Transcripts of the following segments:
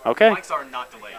Okay. Mics are not delayed.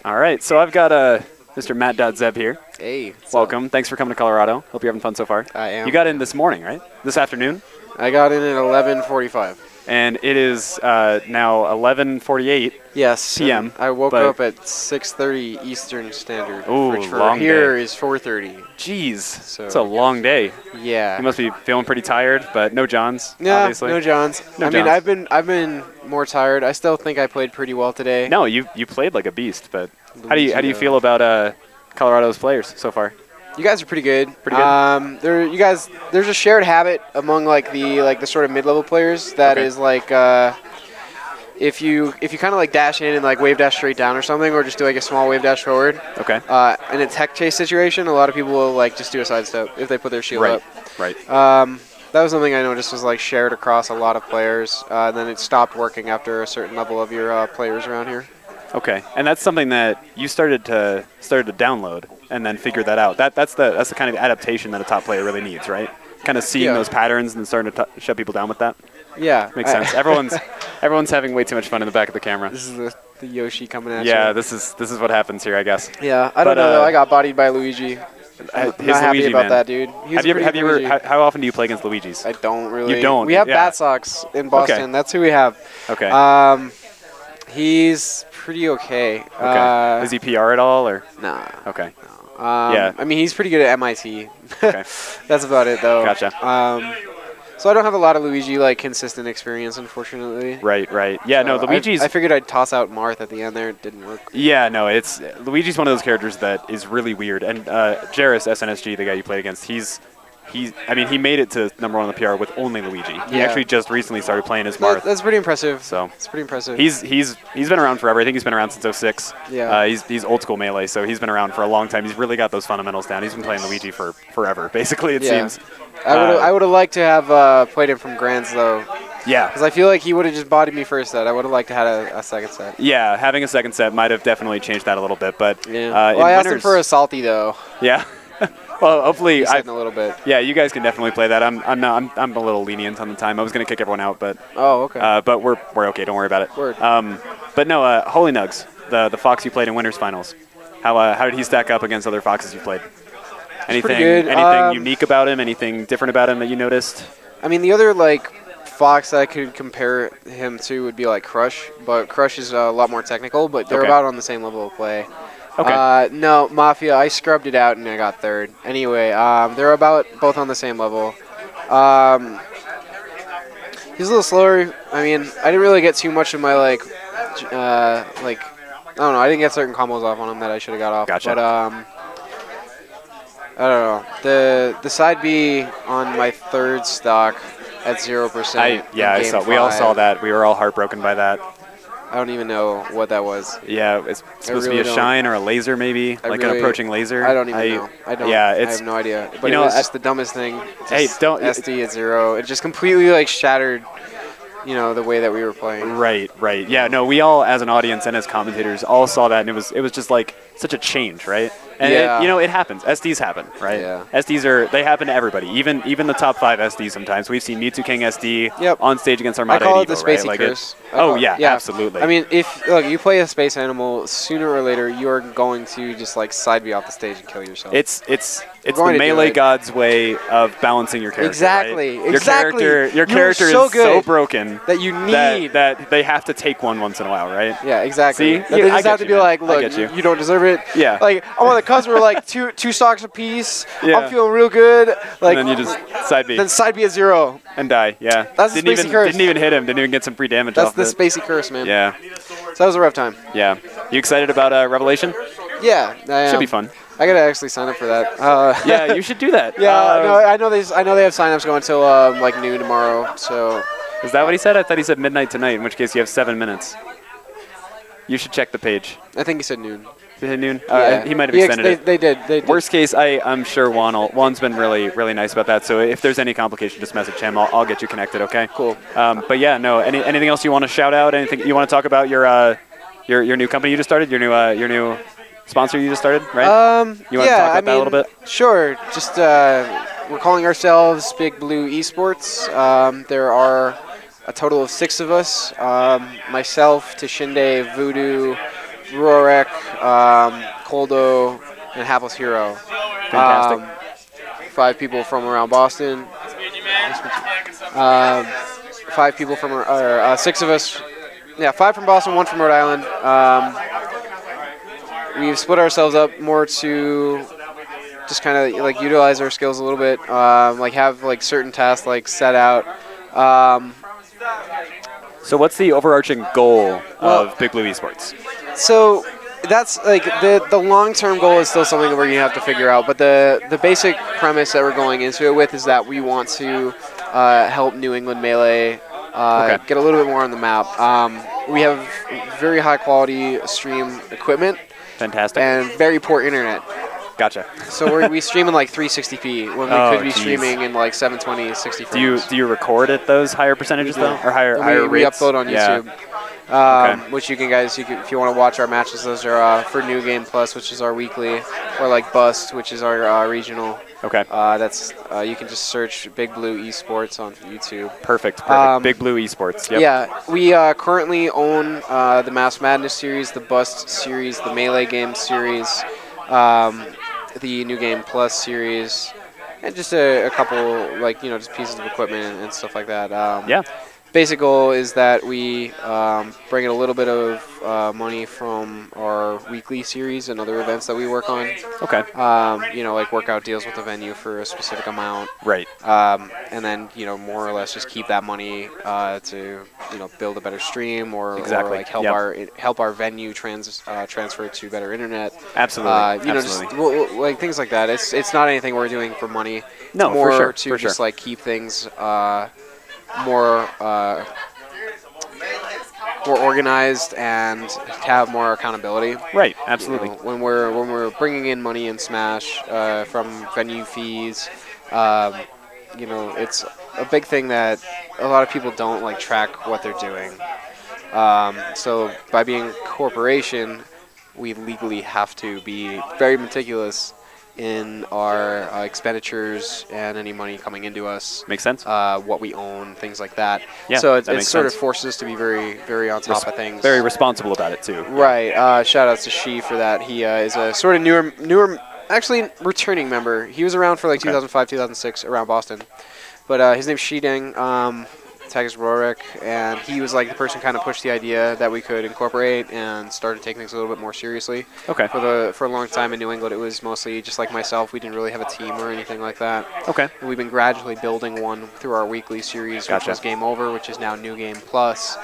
All right. So I've got Mr. MattDotZeb here. Hey. Welcome. Thanks for coming to Colorado. Hope you're having fun so far. I am. You got in this morning, right? This afternoon? I got in at 11:45. And it is now 11:48 Yes. p.m. I woke up at 6:30 Eastern Standard. Ooh, which for long here day. is 4:30. Jeez. So It's a long day. Yeah. You must be feeling pretty tired, but no Johns, Yeah, obviously. no Johns. No I mean, Johns. I've been more tired. I still think I played pretty well today. No, you played like a beast, but how do you Luigi, feel about Colorado's players so far? You guys are pretty good. Pretty good? There's a shared habit among the sort of mid-level players that Okay. is like if you kind of like dash in and like wave dash straight down or something, or just do like a small wave dash forward. Okay. In a tech chase situation, a lot of people will like just do a sidestep if they put their shield up. Right. That was something I noticed was like shared across a lot of players. And then it stopped working after a certain level of your players around here. Okay. And that's something that you started to download and then figure that out. That's the kind of adaptation that a top player really needs, right? Kind of seeing those patterns and starting to shut people down with that. Yeah. Makes sense. Everyone's having way too much fun in the back of the camera. This is the Yoshi coming at you. Yeah, this is what happens here, I guess. Yeah, I don't know though. I got bodied by Luigi. His Not happy Luigi, about man. that, dude. How often do you play against Luigis? I don't really. You don't? We have Yeah. Bat Sox in Boston. Okay. That's who we have. Okay. He's pretty okay. Okay. Is he PR at all, or? Nah. Okay. Yeah. I mean, he's pretty good at MIT. Okay. That's about it, though. Gotcha. So I don't have a lot of Luigi like consistent experience, unfortunately. Right. Yeah, no, Luigi's... I figured I'd toss out Marth at the end there. It didn't work. Yeah, no, Luigi's one of those characters that is really weird. And Jairus, SNSG, the guy you played against, he made it to #1 on the PR with only Luigi. He actually just recently started playing as Marth. That's pretty impressive. So it's pretty impressive. He's been around forever. I think he's been around since 06. Yeah. He's old school Melee, so he's been around for a long time. He's really got those fundamentals down. He's been playing Luigi for forever, basically, it seems. I would have liked to have played him from Grands, though. Yeah. Because I feel like he would have just bodied me first set. I would have liked to have a second set. Yeah, having a second set might have definitely changed that a little bit. But well, I asked him for a salty, though. Yeah. Well, hopefully, in a little bit. Yeah, you guys can definitely play that. I'm a little lenient on the time. I was gonna kick everyone out, but okay. But we're okay. Don't worry about it. Word. But no, HolyNugz, the Fox you played in Winners Finals. How did he stack up against other Foxes you played? Anything unique about him? Anything different about him that you noticed? I mean, the other like Fox that I could compare him to would be like Crush, but Crush is a lot more technical. But they're about on the same level of play. Okay. No, Mafia, I scrubbed it out and I got third. Anyway, they're about both on the same level. He's a little slower. I mean, I didn't really get too much of my I don't know. I didn't get certain combos off on him that I should have got off. Gotcha. But I don't know. The side B on my third stock at 0%. I saw. We all saw that. We were all heartbroken by that. I don't even know what that was. Yeah, it's supposed to be a shine or a laser, maybe, an approaching laser. I don't even know. I have no idea. But it was just the dumbest thing. Hey, don't SD at 0. It just completely shattered, the way that we were playing. Right. Yeah, no, we all, as an audience and as commentators, all saw that, and it was just like such a change, right? And it happens. SDs happen, right? Yeah. SDs they happen to everybody, even the top 5 SDs sometimes. We've seen Mewtwo King SD on stage against Armada. I call it Evo, the Spacey right? curse. Yeah, absolutely. I mean, if you play a space animal, sooner or later you are going to just side B off the stage and kill yourself. It's the Melee God's way of balancing your character. Exactly. Right? Exactly. Your character so is so broken that you need that they have to take one once in a while, right? Yeah, exactly. See? They just have to be like, look, you don't deserve it. Yeah. Like I'm on the cusp where like two stocks apiece. Yeah. I'm feeling real good. Like and then you just side B. Then side B at 0 and die. Yeah. That's the Spacey curse. Didn't even hit him. Didn't even get some free damage. That's off the it. Spacey curse, man. Yeah. So that was a rough time. Yeah. You excited about Revelation? Yeah, I am. Should be fun. I gotta actually sign up for that. Yeah, you should do that. Yeah, no, I know they have signups going until like noon tomorrow. So. Is that what he said? I thought he said midnight tonight. In which case you have 7 minutes. You should check the page. I think he said noon. He said noon? Yeah. He might have extended it. They did. Worst case, I'm sure Juan's been really nice about that. So if there's any complication, just message him. I'll get you connected. Okay. Cool. But yeah, no. Anything else you want to shout out? Anything you want to talk about your new company you just started? Your new sponsor you just started, right? You want to talk about that a little bit? Sure. Just we're calling ourselves Big Blue Esports. There are a total of 6 of us. Myself, Tashinde, Voodoo, Rorek, COJoe, and Hapless Hero. Fantastic. 5 people from around Boston. 5 people from, or 6 of us. Yeah, 5 from Boston, 1 from Rhode Island. We've split ourselves up more to just kind of like utilize our skills a little bit, like have like certain tasks like set out. So what's the overarching goal of Big Blue Esports? So that's like the long-term goal is still something where you have to figure out, but the basic premise that we're going into it with is that we want to help New England Melee get a little bit more on the map. We have very high-quality stream equipment. Fantastic. And very poor internet. Gotcha. So we stream in like 360p when we could be streaming in like 720, 60 frames. Do you record at those higher percentages though, or higher rates? We upload on YouTube, which you can if you want to watch our matches, those are for New Game Plus, which is our weekly, or like Bust, which is our regional. Okay. That's you can just search Big Blue Esports on YouTube. Perfect. Big Blue Esports. Yep. Yeah, we currently own the Mass Madness series, the Bust series, the Melee Games series, the New Game Plus series, and just a couple just pieces of equipment and stuff like that. Yeah. Basic goal is that we bring in a little bit of money from our weekly series and other events that we work on. Okay. Like workout deals with the venue for a specific amount. Right. And then, more or less just keep that money to, build a better stream or like help our venue transfer to better internet. Absolutely. Absolutely. Just like things like that. It's not anything we're doing for money. No, it's more for sure. to just like keep things more organized and have more accountability. Right, absolutely. When we're bringing in money in Smash from venue fees, it's a big thing that a lot of people don't like track what they're doing. So by being a corporation, we legally have to be very meticulous in our expenditures and any money coming into us. Makes sense. What we own, things like that. Yeah, so it sort of forces us to be very, very on top of things. Very responsible about it too. Right. Shout outs to Shi for that. He is a sort of newer, actually returning member. He was around for like 2005, 2006 around Boston. But his name's Shi Deng. Tag is Rorek, and he was like the person kind of pushed the idea that we could incorporate and started taking things a little bit more seriously. Okay. For a long time in New England, it was mostly just like myself. We didn't really have a team or anything like that. Okay. And we've been gradually building one through our weekly series, which was Game Over, which is now New Game Plus,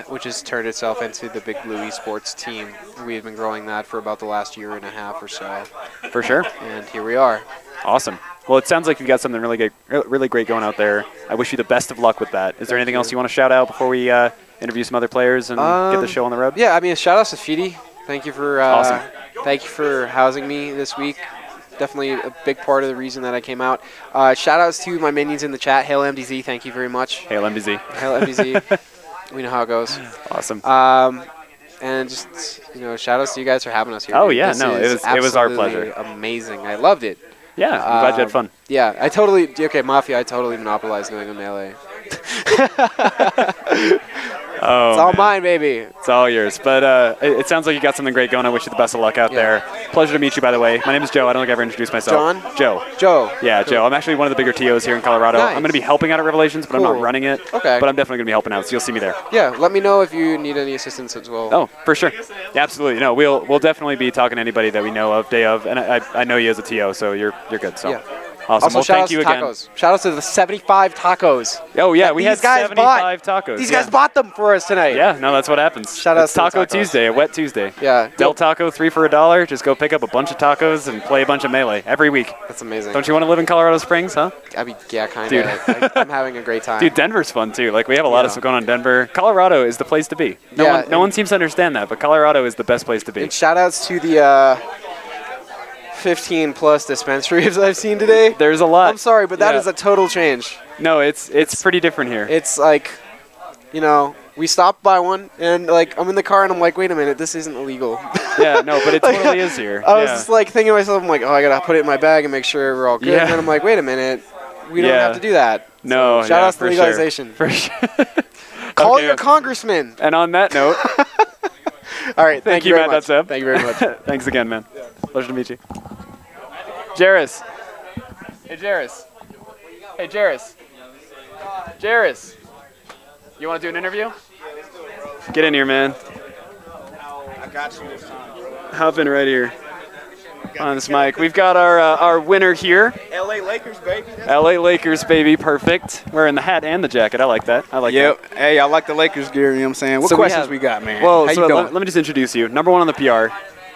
which has turned itself into the Big Blue Esports team. We've been growing that for about the last year and a half or so. For sure. And here we are. Awesome. Well, it sounds like you've got something really great going out there. I wish you the best of luck with that. Is there anything else you want to shout out before we interview some other players and get the show on the road? Yeah, I mean, shout outs to Fidi. Thank you for awesome. Thank you for housing me this week. Definitely a big part of the reason that I came out. Shout outs to my minions in the chat. Hail MDZ, thank you very much. Hail MDZ. Hail MDZ. We know how it goes. Awesome. And just shout outs to you guys for having us here. Oh yeah, no, it was our pleasure. Amazing. I loved it. Yeah, I'm glad you had fun. Yeah, Mafia, I totally monopolized New England Melee. Oh, it's all mine, baby. It's all yours. But it sounds like you got something great going. I wish you the best of luck out there. Pleasure to meet you, by the way. My name is Joe. I don't think I've ever introduced myself. John? Joe. Yeah, cool. Joe. I'm actually one of the bigger TOs here in Colorado. Nice. I'm going to be helping out at Revelations, but I'm not running it. Okay. But I'm definitely going to be helping out, so you'll see me there. Yeah, let me know if you need any assistance as well. Oh, for sure. Yeah, absolutely. No, we'll definitely be talking to anybody that we know of, day of. And I know you as a TO, so you're good. So. Yeah. Awesome. Also, well, shout thank out you to again. Tacos. Shout out to the 75 tacos. Oh, yeah, we had 75 tacos. These guys bought them for us tonight. Yeah, no, that's what happens. Shout out to Taco Tuesday, a wet Tuesday. Yeah. Del Taco, 3 for $1. Just go pick up a bunch of tacos and play a bunch of Melee every week. That's amazing. Don't you want to live in Colorado Springs, huh? I mean, yeah, kind of. I'm having a great time. Dude, Denver's fun, too. Like, we have a lot of stuff going on in Denver. Colorado is the place to be. No one seems to understand that, but Colorado is the best place to be. And shout outs to the 15-plus dispensaries I've seen today. There's a lot. I'm sorry, but that is a total change. No, it's pretty different here. It's like, we stopped by one, and like I'm in the car, and I'm like, wait a minute, this isn't illegal. Yeah, no, but it totally is here. I was just like thinking to myself, I'm like, oh, I gotta put it in my bag and make sure we're all good. Yeah. And then I'm like, wait a minute, we don't have to do that. No. So, shout yeah, out to legalization. For sure. Call Okay. your congressman. And on that note, all right. thank you, very much. MattDotZeb. Thank you very much. Thanks again, man. Pleasure to meet you. Jairus. Hey, Jairus. Hey, Jairus. Jairus. You want to do an interview? Get in here, man. I got you this time. Hop in right here on this mic. We've got our winner here. LA Lakers, baby. LA Lakers, baby. Perfect. Wearing the hat and the jacket. I like that. I like that. Yep. Hey, I like the Lakers gear, you know what I'm saying? What So questions we got, man? Well, How so you doing? let me just introduce you. Number one on the PR.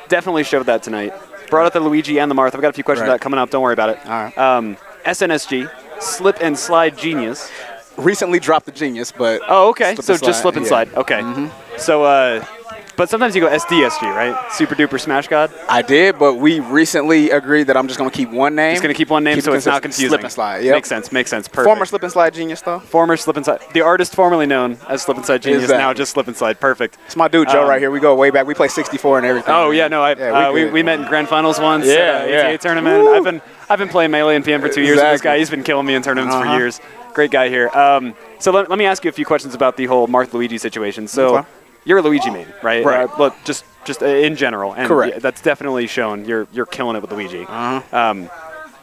Definitely showed that tonight. Brought out the Luigi and the Marth. I've got a few questions Right. about coming up. Don't worry about it. All right. SNSD, slip and slide genius. Recently dropped the Genius, but Oh, okay. Slip So and just slide, slip and yeah. slide. Okay. So, but sometimes you go SDSG, right? Super duper smash god. I did, but we recently agreed that I'm just going to keep one name. Just gonna keep one name Keep so it it's not consistent. confusing. Slip and slide, yep. Makes sense. Makes sense. Perfect. Former Slip and Slide Genius, though. Former slip and slide. The artist formerly known as Slip and Slide Genius, Exactly. now just Slip and Slide. Perfect. It's my dude, Joe, right here. We go way back. We play 64 and everything. Oh man. yeah, no, Yeah, we good. met in grand finals once. Yeah, at yeah. ATA tournament. Woo. I've been playing Melee and PM for 2 years with this Exactly. guy. He's been killing me in tournaments for Uh-huh. years. Great guy here. So let me ask you a few questions about the whole Marth Luigi situation. So Okay. you're a Luigi main, right? Right. Look, just in general, and Correct. that's definitely shown. You're killing it with Luigi. Uh-huh.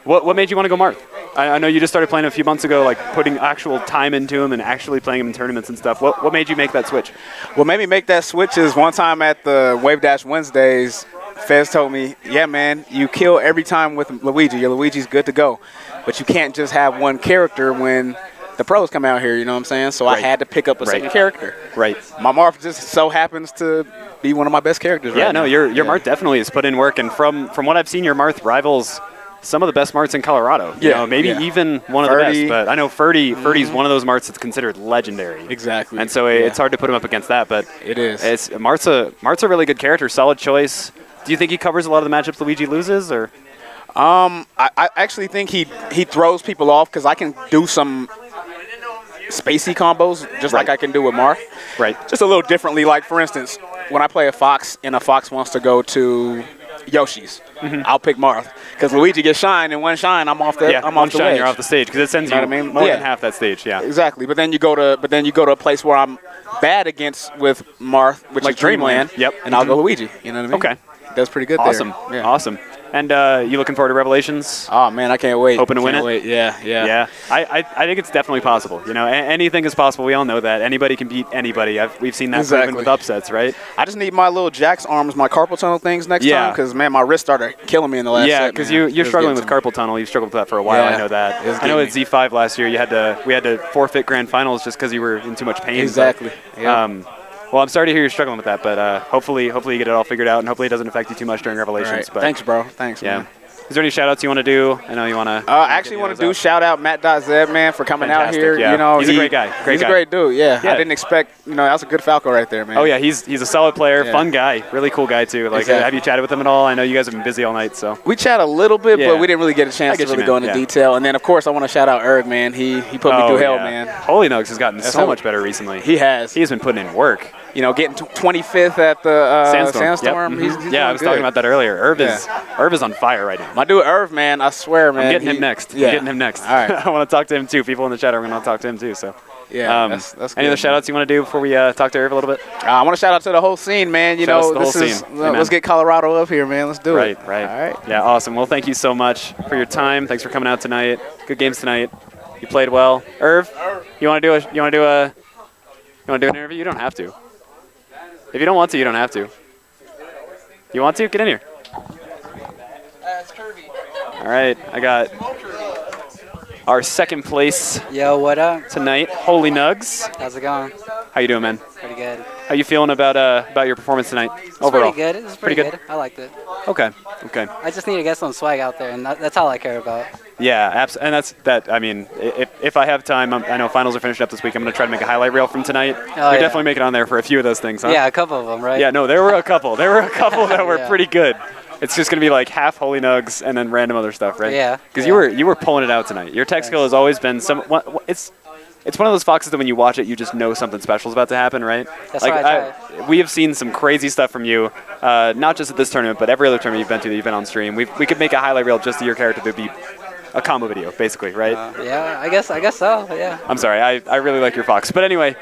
What made you want to go Marth? I know you just started playing a few months ago, like putting actual time into him and actually playing him in tournaments and stuff. What made you make that switch? What made me make that switch is one time at the Wave Dash Wednesdays, Fez told me, yeah, man, you kill every time with Luigi. Your Luigi's good to go. But you can't just have one character when the pros come out here, you know what I'm saying? So Right. I had to pick up a second character. Right. My Marth just so happens to be one of my best characters Yeah, right no, now. your Yeah. Marth definitely has put in work, and from what I've seen, your Marth rivals some of the best Marths in Colorado. You Yeah, know, maybe yeah. even one of Ferdy. the best. But I know Ferdy's one of those Marths that's considered legendary. Exactly. And so it's hard to put him up against that. But It is. Marth's a really good character, solid choice. Do you think he covers a lot of the matchups Luigi loses, or? I actually think he throws people off because I can do some spacey combos just like I can do with Marth. Right. Just a little differently. Like, for instance, when I play a Fox and a Fox wants to go to Yoshi's, I'll pick Marth because Luigi gets shine, and one shine, I'm off the Yeah, I'm one off the shine, ledge. you're off the stage because it sends You know you what I mean? more Yeah. than half that stage. Yeah. Exactly, but then you go to a place where I'm bad against with Marth, which Like is Dreamland. Yep. And I'll go Luigi. You know what I mean? Okay. That's pretty good. Awesome. There. Yeah. Awesome. And you looking forward to Revelations? Oh man, I can't wait. Hoping to win Can't it? Wait. Yeah. Yeah, I think it's definitely possible. You know, anything is possible. We all know that. Anybody can beat anybody. We've seen that proven Exactly. with upsets, right? I just need my little Jack's arms, my carpal tunnel things next Yeah. time, because man, my wrist started killing me in the last Yeah, set. because man. It you're was struggling getting with to me. carpal tunnel. You've struggled with that for a while. Yeah. I know that. It was I know at getting Z5 last year we had to forfeit grand finals just because you were in too much pain. Exactly. But, Yeah. well, I'm sorry to hear you're struggling with that, but hopefully you get it all figured out, and hopefully it doesn't affect you too much during Revelations. Right. But Thanks, bro. Thanks. yeah. Man. Is there any shout-outs you want to do? I know you want to. I actually want to do shout out MattDotZeb, man, for coming Fantastic, out here. yeah. You know, He's a great guy. Great he's guy. a great dude. Yeah. Yeah. I didn't expect. You know, that's a good Falco right there, man. Oh yeah, he's a solid player, Yeah. fun guy, really cool guy too. Like, Exactly. have you chatted with him at all? I know you guys have been busy all night, so. We chat a little bit, Yeah. but we didn't really get a I chance get to you, really go man. into Yeah. detail. And then, of course, I want to shout out Erg, man. He put me through hell, man. HolyNugz has gotten so how- much better recently. He has. He's been putting in work. You know, getting 25th at the Sandstorm. Yep. He's yeah, doing I was good. talking about that earlier. Irv is on fire right now. My dude Irv, man, I swear, man. I'm getting him next. Yeah. I'm getting him next. All right. I want to talk to him too. People in the chat are going to talk to him too. So. Yeah, that's Any good, other shout-outs you want to do before we talk to Irv a little bit? I want to shout out to the whole scene, man. You Shout outs know, to the this whole is scene. Amen. let's get Colorado up here, man. Let's do it. Right. All right. Yeah, awesome. Well, thank you so much for your time. Thanks for coming out tonight. Good games tonight. You played well. Irv, you want to do an interview? You don't have to. If you don't want to, you don't have to. You want to? Get in here. It's Kirby. All right, I got our second place Yo, what up? tonight, HolyNugz. How's it going? How you doing, man? Pretty good. How you feeling about your performance tonight It's overall? pretty good. It's pretty good. I liked it. Okay. I just need to get some swag out there, and that's all I care about. Yeah, and that's that. I mean, if I have time, I know finals are finishing up this week. I'm going to try to make a highlight reel from tonight. You're yeah. definitely making it on there for a few of those things, huh? Yeah, a couple of them, right? Yeah, no, there were a couple. There were a couple that were Yeah. pretty good. It's just going to be like half HolyNugz and then random other stuff, right? Yeah, Because yeah. you were pulling it out tonight. Your tech skill has always been it's one of those foxes that when you watch it, you just know something special is about to happen, right? That's like right, we have seen some crazy stuff from you, not just at this tournament, but every other tournament you've been to that you've been on stream. We could make a highlight reel just to your character. There'd be a combo video, basically, right? Yeah, I guess so. Yeah. I'm sorry, I really like your Fox. But anyway,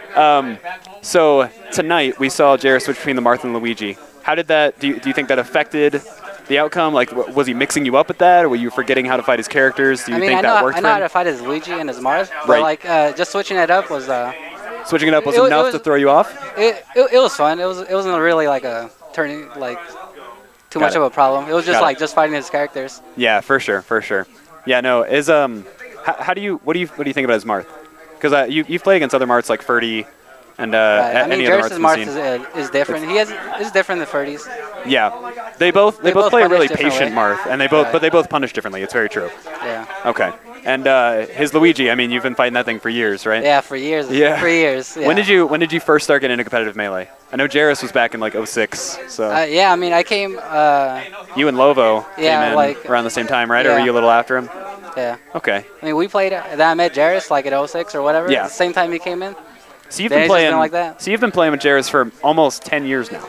so tonight we saw Jared switch between the Marth and Luigi. How did that? Do you think that affected the outcome? Like, was he mixing you up with that, or were you forgetting how to fight his characters? Do you think that worked I for know how him? to fight his Luigi and his Marth, but Right. like just switching it up was Switching it up was it enough was- to throw you off? it was fun. It wasn't really like a turning like too Got much it. of a problem. It was just Got like it. just fighting his characters. Yeah, for sure. Yeah, no, is what do you think about his Marth? Because you've played against other Marths like Ferdy and Right. I mean, any other Marths Jarvis' we've Marth seen. is different. Is different than Ferdy's. Yeah, they both play a both really punish different patient way. Marth, and but they both punish differently. It's very true. Yeah. Okay, and his Luigi. I mean, you've been fighting that thing for years, right? Yeah, for years. Yeah. For years. Yeah. When did you first start getting into competitive Melee? I know Jairus was back in like 06, so Yeah, I mean, I came. you and Lovo yeah, came in like- around the same time, right? Or yeah. were you a little after him? Yeah. Okay. I mean, we played. Then I met Jarvis like at 06 or whatever. Yeah. At the same time he came in. So you've Then been it's just playing been like that. So you've been playing with Jairus for almost 10 years now.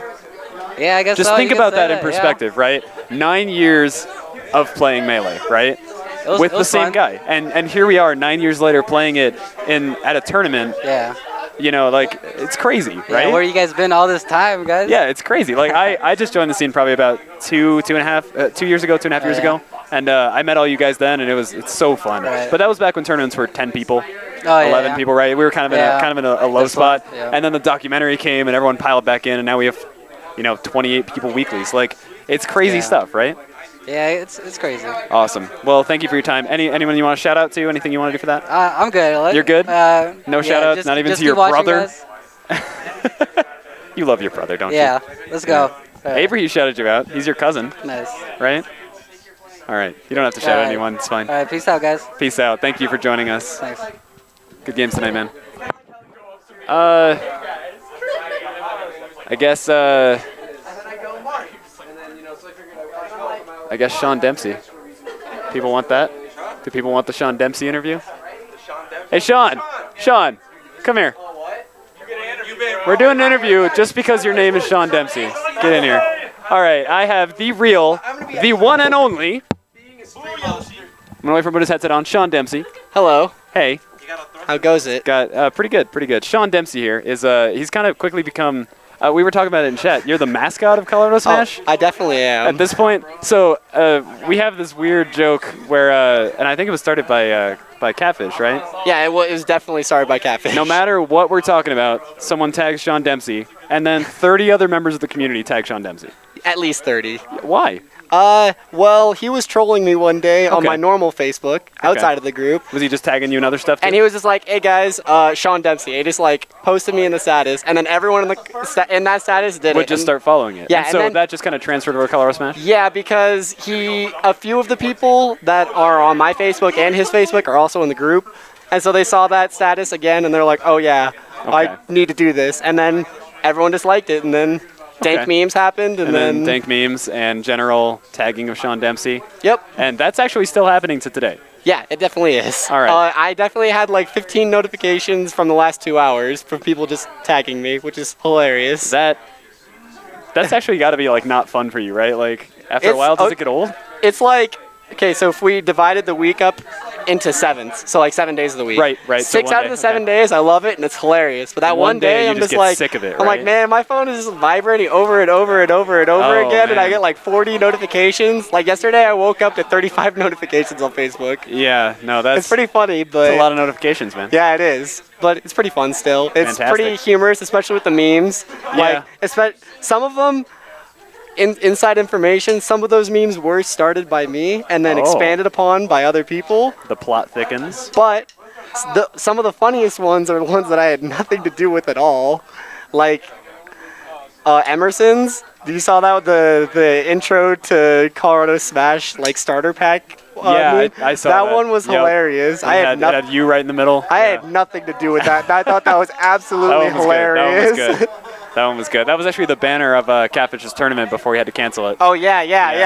Yeah, I guess. Just so. think You about could say that in yeah. perspective, right? 9 years of playing Melee, right? It With the was same fun. guy, and here we are 9 years later playing it at a tournament. Yeah. You know, like it's crazy, Yeah, right? where you guys been all this time, guys? Yeah, it's crazy. Like I just joined the scene probably about 2 years ago, 2.5 years yeah. ago, and I met all you guys then, and it's so fun. Right. But that was back when tournaments were 10 people, Oh, yeah, 11 yeah. people, right? We were kind of in a low This spot, one, yeah. and then the documentary came, and everyone piled back in, and now we have 28 people weeklies. Like it's crazy Yeah. stuff, right? Yeah, it's crazy. Awesome. Well, thank you for your time. Anyone you want to shout out to? Anything you want to do for that? I'm good. You're good? No yeah, shout-outs? just- Not even just to your keep watching, brother? guys. You love your brother, don't Yeah, let's go. you? Avery, he shouted you out. He's your cousin, Nice. right? All right. You don't have to shout at Alright. anyone. It's fine. All right, peace out, guys. Peace out. Thank you for joining us. Thanks. Good games tonight, man. I guess Sean Dempsey. People want that? Do people want the Sean Dempsey interview? Hey, Sean. Sean, come here. We're doing an interview just because your name is Sean Dempsey. Get in here. All right, I have the real, the one and only. I'm gonna wait for him to put his headset on. Sean Dempsey. Hello. Hey. How goes it? Got pretty good. Sean Dempsey here is he's kind of quickly become. We were talking about it in chat. You're the mascot of Colorado Smash. Oh, I definitely am. At this point, so we have this weird joke where, and I think it was started by Catfish, right? Yeah, it was definitely started by Catfish. No matter what we're talking about, someone tags Sean Dempsey, and then 30 other members of the community tag Sean Dempsey. At least 30. Why? Well, he was trolling me one day on Okay. my normal Facebook, outside of the group. Was he just tagging you in other stuff too? And he was just like, hey guys, Sean Dempsey. He just like posted me in the status, and then everyone in that status did would it. just and- start following it. Yeah, And and so then- that just kind of transferred over to Colorado Smash? Yeah, because a few of the people that are on my Facebook and his Facebook are also in the group. And so they saw that status again, and they're like, oh yeah, Okay. I need to do this. And then everyone just liked it, and then dank Okay. memes happened, And then dank memes and general tagging of Sean Dempsey. Yep. And that's actually still happening to today. Yeah, it definitely is. All right. I definitely had like 15 notifications from the last 2 hours from people just tagging me, which is hilarious. That's actually got to be like not fun for you, right? Like after a It's- while, does it get old? It's like, okay, so if we divided the week up into sevens, so like 7 days of the week. Right. So 6 one out day, of the 7 okay. days, I love it, and it's hilarious. But that One one day day, you I'm just just get like, sick of it, I'm like, right? man, my phone is just vibrating over and over and over and over Oh, again, and I man. get like 40 notifications. Like yesterday, I woke up to 35 notifications on Facebook. Yeah, no, that's It's pretty funny, but a lot of notifications, man. yeah, it is. But it's pretty fun still. It's Fantastic. pretty humorous, especially with the memes. Yeah. Like, some of them, inside information, some of those memes were started by me and then Oh. expanded upon by other people. The plot thickens. But some of the funniest ones are the ones that I had nothing to do with at all. Like Emerson's. You saw that with the intro to Colorado Smash like starter pack. Yeah, meme? I saw that. that. One was Yep. hilarious. It I had had nothing. you right in the middle. I Yeah. had nothing to do with that. I thought that was That absolutely one was hilarious. good. That one was good. That one was good. That was actually the banner of Catfish's tournament before he had to cancel it. Oh yeah.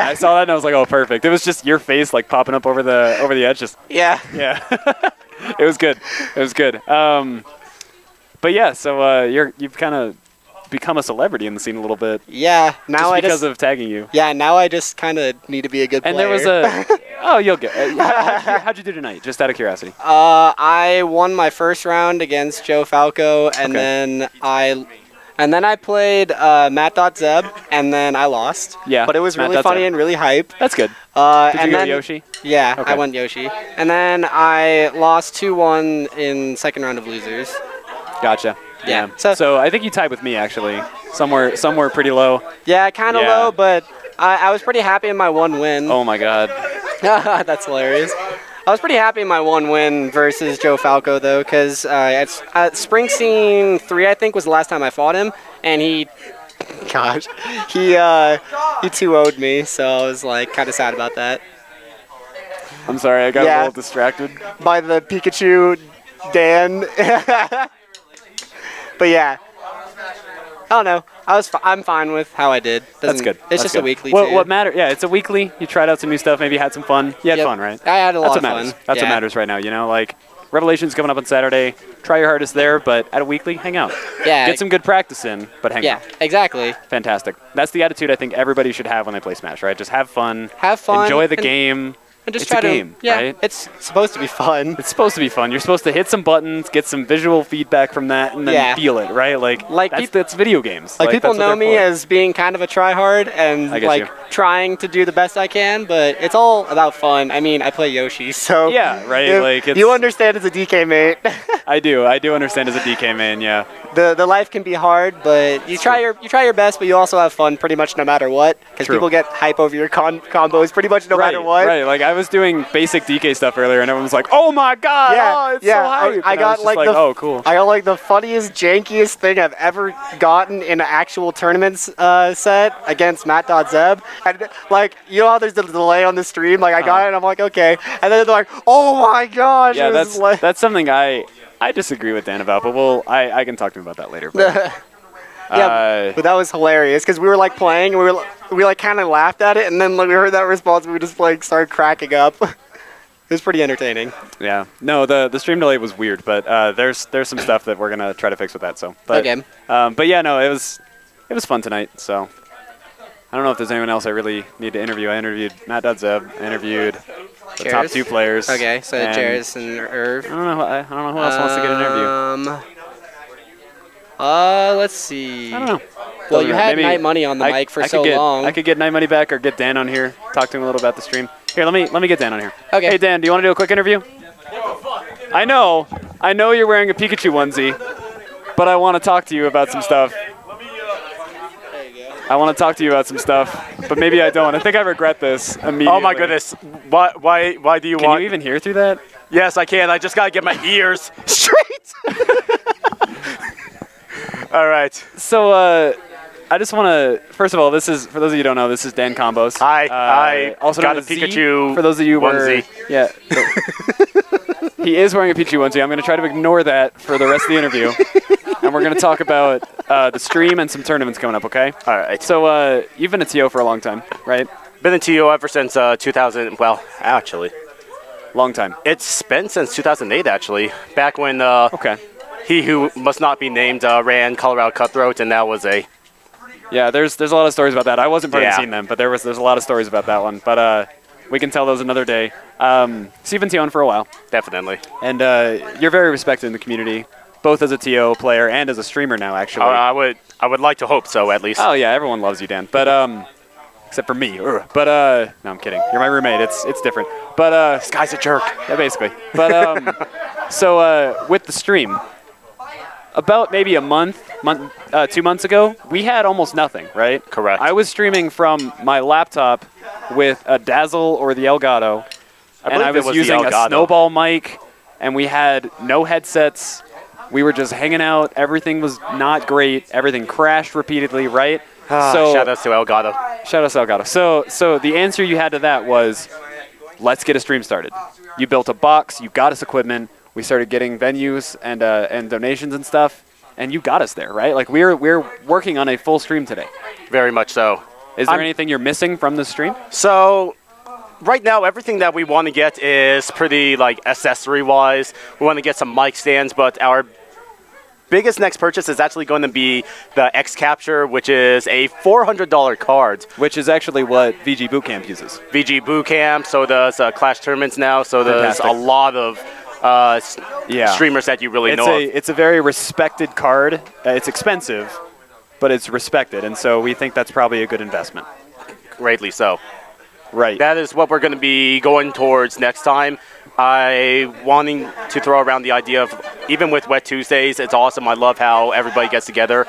I saw that and I was like, oh, perfect. It was just your face like popping up over the edge. Just Yeah. yeah, it was good. It was good. But yeah, so you've kind of become a celebrity in the scene a little bit. Yeah, now just because of tagging you. Yeah, now I just kind of need to be a good player. And there was a... Oh, you'll get... how'd you do tonight? Just out of curiosity. I won my first round against Joe Falco, and then I played MattDotZeb, and then I lost. Yeah. But it was really funny and really hype. That's good. Did you go Yoshi? Yeah, Okay. I went Yoshi. And then I lost 2-1 in second round of losers. Gotcha. Yeah. So I think you tied with me, actually. Somewhere pretty low. Yeah, kind of Yeah. low, but I was pretty happy in my one win. Oh, my God. That's hilarious. I was pretty happy in my one win versus Joe Falco, though, because at Spring Scene 3, I think, was the last time I fought him, and he 2-0'd me, so I was, like, kind of sad about that. I'm sorry, I got a little distracted. By the Pikachu Dan. But yeah, I don't know. I'm fine with how I did. That's good. It's just good. a weekly. What matters? Yeah, it's a weekly. You tried out some new stuff. Maybe you had some fun. You had fun, right? I had a lot of fun. fun. That's what matters right now. You know, like Revelation's coming up on Saturday. Try your hardest there, but at a weekly, hang out. Yeah. Get some good practice in, but hang out. Yeah, exactly. Fantastic. That's the attitude I think everybody should have when they play Smash, right? Just have fun. Have fun. Enjoy the game. And just it's try a game, right? It's supposed to be fun. It's supposed to be fun. You're supposed to hit some buttons, get some visual feedback from that, and then feel it, right? Like that's video games. Like people that's what know me for. as being kind of a tryhard and like trying to do the best I can, but it's all about fun. I mean, I play Yoshi, so yeah, right. Like you understand as a DK mate. I do understand as a DK man. Yeah. The life can be hard, but you try your best, but you also have fun pretty much no matter what, because people get hype over your combos pretty much no matter what. Right. Like I was doing basic DK stuff earlier, and everyone was like, "Oh my God! Oh, it's so hype!" I got like oh cool. I got like the funniest, jankiest thing I've ever gotten in an actual tournament set against MattDotZeb, and like you know how there's the delay on the stream, like I got it, and I'm like okay, and then they're like, "Oh my gosh!" Yeah, that's something I disagree with Dan about, but I can talk to him about that later. But, yeah, but that was hilarious because we were like playing and we like kind of laughed at it, and then like we heard that response and we just like started cracking up. It was pretty entertaining. Yeah. No, the stream delay was weird, but there's some stuff that we're gonna try to fix with that. So. But, okay. But yeah, no, it was fun tonight. So. I don't know if there's anyone else I really need to interview. I interviewed MattDotZeb. I interviewed the top 2 players. Okay, so Jairus and Irv. I don't know who else wants to get an interview. Let's see. I don't know. Well, you had Night Money on the mic for so long. I could get Night Money back or get Dan on here. Talk to him a little about the stream. Here, let me get Dan on here. Okay. Hey Dan, do you want to do a quick interview? I know you're wearing a Pikachu onesie, but I want to talk to you about some stuff. I want to talk to you about some stuff, but maybe I don't. I think I regret this immediately. Oh my goodness! Why do you want? Can you even hear through that? Yes, I can. I just gotta get my ears straight. All right. So I just want to. First of all, this is for those of you who don't know. This is DanComboZ. Hi. I also got known a as Z, Pikachu for those of you onesie. Yeah. He is wearing a Pikachu onesie. I'm going to try to ignore that for the rest of the interview. And we're going to talk about the stream and some tournaments coming up, okay? All right. So you've been a TO for a long time, right? Been in TO ever since 2000. Well, actually, long time. It's been since 2008, actually. Back when he who must not be named ran Colorado Cutthroat, and that was a. Yeah, there's a lot of stories about that. I wasn't part of seeing them, but there's a lot of stories about that one. But we can tell those another day. So you've been TOing for a while. Definitely. And you're very respected in the community, both as a TO player and as a streamer now, actually. I would like to hope so, at least. Oh yeah, everyone loves you, Dan. But except for me. But no, I'm kidding. You're my roommate. It's different. But this guy's a jerk. Yeah, basically. But so with the stream, about maybe a 2 months ago, we had almost nothing, right? Correct. I was streaming from my laptop with a Dazzle or the Elgato, and I was using a Snowball mic, and we had no headsets. We were just hanging out. Everything was not great. Everything crashed repeatedly, right? So shout out to Elgato. Shout out to Elgato. So the answer you had to that was, let's get a stream started. You built a box. You got us equipment. We started getting venues and donations and stuff, and you got us there, right? Like we're working on a full stream today. Very much so. Is there anything you're missing from the stream? So right now, everything that we want to get is pretty like accessory-wise. We want to get some mic stands, but biggest next purchase is actually going to be the X Capture, which is a $400 card. Which is actually what VG Bootcamp uses. VG Bootcamp, so does Clash Tournaments now, so there's Fantastic. a lot of streamers that you really know of. It's a very respected card. It's expensive, but it's respected, and so we think that's probably a good investment. Greatly so. Right. That is what we're going to be going towards next time. Wanting to throw around the idea of, even with Wet Tuesdays, it's awesome. I love how everybody gets together.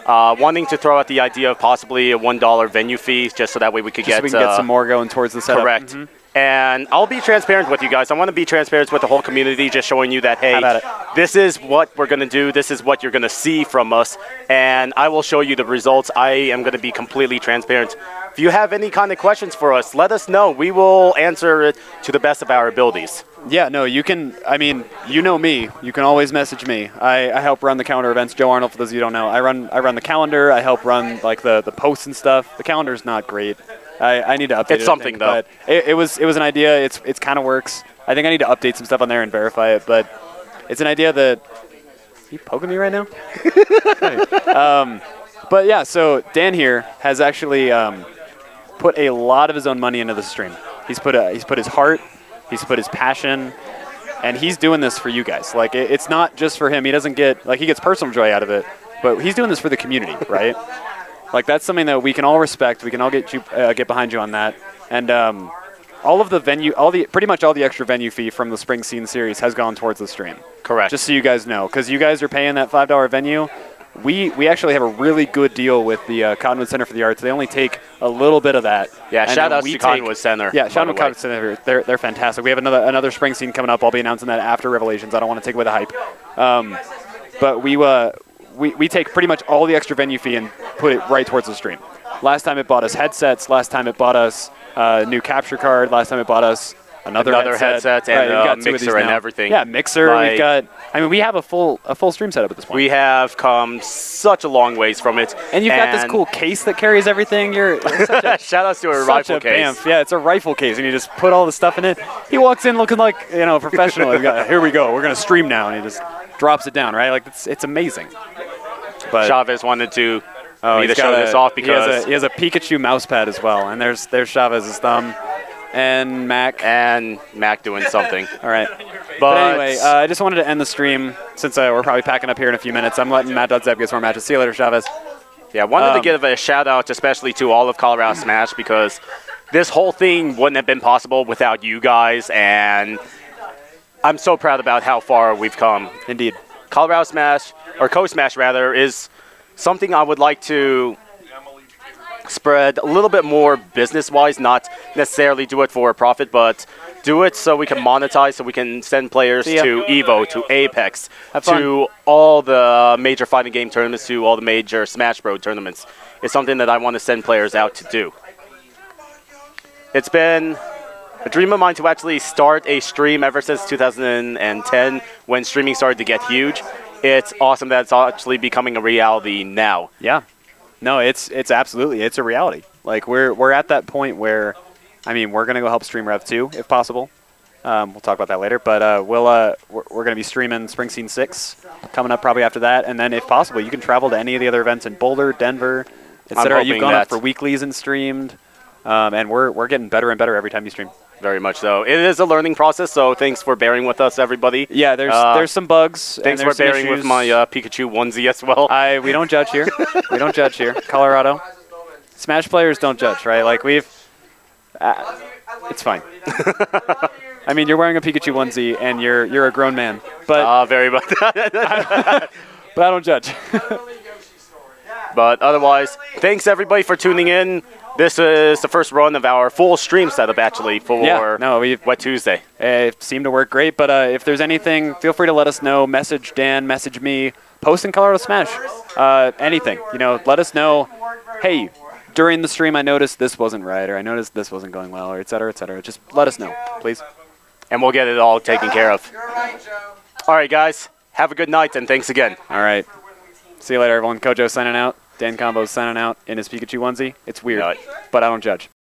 Wanting to throw out the idea of possibly a $1 venue fee, just so that way we could so we can get some more going towards the setup. Correct. Mm-hmm. And I'll be transparent with you guys. I want to be transparent with the whole community, just showing you that, hey, this is what we're going to do. This is what you're going to see from us. And I will show you the results. I am going to be completely transparent. If you have any kind of questions for us, let us know. We will answer it to the best of our abilities. Yeah, no, you can, I mean, you know me. You can always message me. I help run the calendar events. Joe Arnold, for those of you who don't know. I run the calendar. I help run like the posts and stuff. The calendar's not great. I need to update it. It's something, though. But it was an idea. It's kind of works. I think I need to update some stuff on there and verify it. But it's an idea that. Are you poking me right now? But yeah, so Dan here has actually put a lot of his own money into the stream. He's put his heart, he's put his passion, and he's doing this for you guys. Like it's not just for him. He doesn't get he gets personal joy out of it, but he's doing this for the community, right? Like that's something that we can all respect. We can all get behind you on that. And all of the venue, pretty much all the extra venue fee from the Spring Scene series has gone towards the stream. Correct. Just so you guys know, because you guys are paying that $5 venue. We actually have a really good deal with the Cottonwood Center for the Arts. They only take a little bit of that. Yeah, shout out to Cottonwood Center. Yeah, shout out to Cottonwood Center. They're fantastic. We have another Spring Scene coming up. I'll be announcing that after Revelations. I don't want to take away the hype. But we take pretty much all the extra venue fee and put it right towards the stream. Last time it bought us headsets. Last time it bought us a new capture card. Last time it bought us another headset and mixer and everything. Yeah, mixer. We've got. I mean, we have a full stream setup at this point. We have come such a long ways from it. And you've got this cool case that carries everything. Shout outs to a rifle case. Bamf. Yeah, it's a rifle case, and you just put all the stuff in it. He walks in looking like a professional. Here we go. We're gonna stream now, and he just drops it down. Right, like it's amazing. But Chavez wanted to show this off because he has a Pikachu mouse pad as well, and there's Chavez's thumb, and Mac doing something. All right, but anyway, I just wanted to end the stream since we're probably packing up here in a few minutes. I'm letting MattDotZeb get some more matches. See you later, Chavez. Yeah, wanted to give a shout out, especially to all of Colorado Smash, because this whole thing wouldn't have been possible without you guys, and I'm so proud about how far we've come. Indeed. Colorado Smash, or Co-Smash rather, is something I would like to spread a little bit more business-wise, not necessarily do it for a profit, but do it so we can monetize, so we can send players to EVO, to Apex, to all the major fighting game tournaments, to all the major Smash Bros. Tournaments. It's something that I want to send players out to do. It's been a dream of mine to actually start a stream ever since 2010, when streaming started to get huge. It's awesome that it's actually becoming a reality now. Yeah. No, it's absolutely, it's a reality. Like we're at that point where, I mean, we're gonna go help stream Rev 2 if possible. We'll talk about that later, but we're gonna be streaming Spring Scene 6 coming up probably after that, and then if possible, you can travel to any of the other events in Boulder, Denver, etc. You've gone up for weeklies and streamed, and we're getting better and better every time you stream. Very much so. It is a learning process, so thanks for bearing with us, everybody. Yeah, there's some bugs. Thanks for bearing with my Pikachu onesie as well. We don't judge here. We don't judge here. Colorado. Smash players don't judge, right? Like we've... it's fine. I mean, you're wearing a Pikachu onesie, and you're a grown man. But very much. But I don't judge. But otherwise, thanks everybody for tuning in. This is the first run of our full stream setup, actually, for Wet Tuesday. It seemed to work great, but if there's anything, feel free to let us know. Message Dan, message me, post in Colorado Smash, anything. Let us know, hey, during the stream I noticed this wasn't right, or I noticed this wasn't going well, or et cetera, et cetera. Just let us know, please. And we'll get it all taken care of. All right, guys, have a good night, and thanks again. All right. See you later, everyone. COJoe signing out. DanComboZ signing out in his Pikachu onesie. It's weird, but I don't judge.